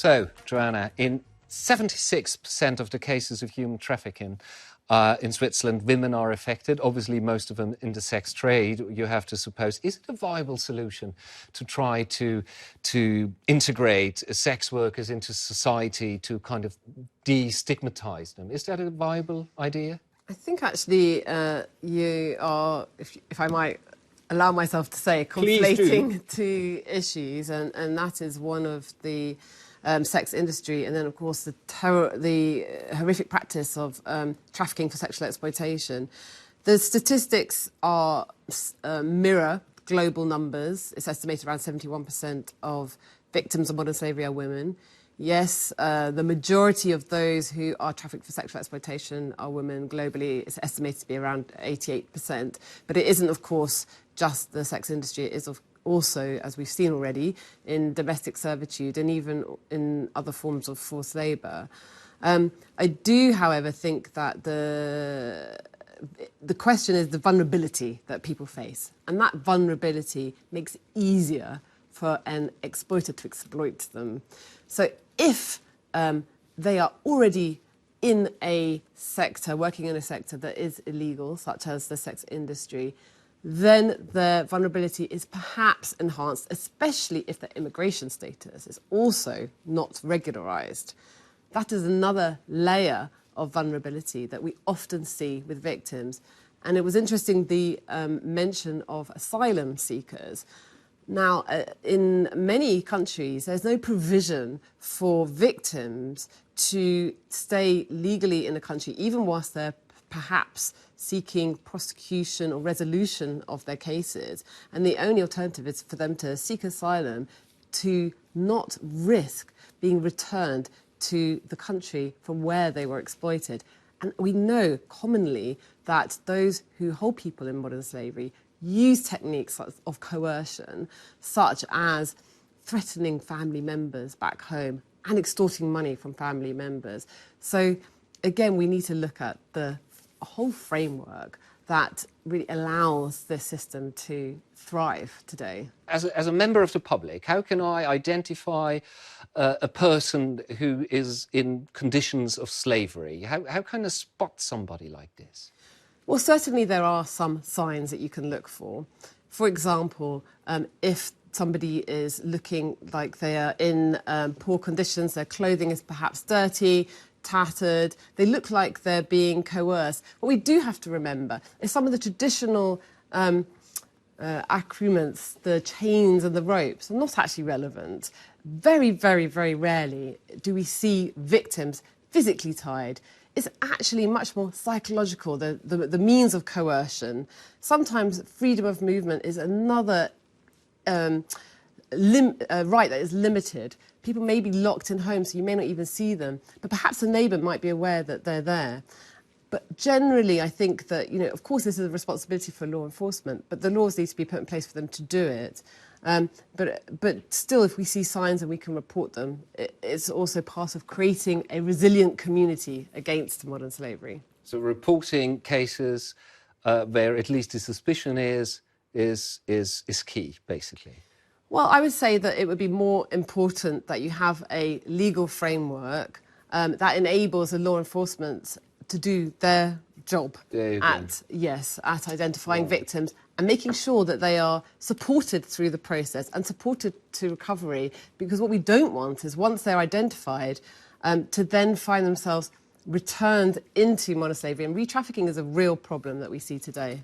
So, Joanna, in 76% of the cases of human trafficking in Switzerland, women are affected. Obviously, most of them in the sex trade, you have to suppose. Is it a viable solution to try to integrate sex workers into society, to kind of destigmatise them? Is that a viable idea? I think actually you are, if I might allow myself to say, conflating two issues, and that is one of the sex industry, and then of course the horrific practice of trafficking for sexual exploitation. The statistics are mirror global numbers. It's estimated around 71% of victims of modern slavery are women. Yes, the majority of those who are trafficked for sexual exploitation are women globally. It's estimated to be around 88%. But it isn't, of course, just the sex industry. It is also, as we've seen already, in domestic servitude and even in other forms of forced labour. I do, however, think that the question is the vulnerability that people face. And that vulnerability makes it easier for an exploiter to exploit them. So if they are already in a sector, working in a sector that is illegal, such as the sex industry, then their vulnerability is perhaps enhanced, especially if their immigration status is also not regularised. That is another layer of vulnerability that we often see with victims. And it was interesting, the mention of asylum seekers. Now, in many countries, there's no provision for victims to stay legally in a country, even whilst they're perhaps seeking prosecution or resolution of their cases. And the only alternative is for them to seek asylum, to not risk being returned to the country from where they were exploited. And we know commonly that those who hold people in modern slavery use techniques of coercion, such as threatening family members back home and extorting money from family members. So, again, we need to look at the whole framework that really allows this system to thrive today. As a member of the public, how can I identify a person who is in conditions of slavery? How can I spot somebody like this? Well, certainly there are some signs that you can look for. For example, if somebody is looking like they are in poor conditions, their clothing is perhaps dirty, tattered, they look like they're being coerced. What we do have to remember is some of the traditional accoutrements, the chains and the ropes, are not actually relevant. Very, very, very rarely do we see victims physically tied. It's actually much more psychological, the means of coercion. Sometimes freedom of movement is another right that is limited. People may be locked in homes, so you may not even see them, but perhaps a neighbour might be aware that they're there. But generally, I think that, of course, this is a responsibility for law enforcement, but the laws need to be put in place for them to do it. But still, if we see signs and we can report them, it's also part of creating a resilient community against modern slavery. So reporting cases where at least the suspicion is key, basically. Well, I would say that it would be more important that you have a legal framework that enables the law enforcement to do their job at identifying victims and making sure that they are supported through the process and supported to recovery. Because what we don't want is, once they're identified, to then find themselves returned into modern slavery. And re-trafficking is a real problem that we see today.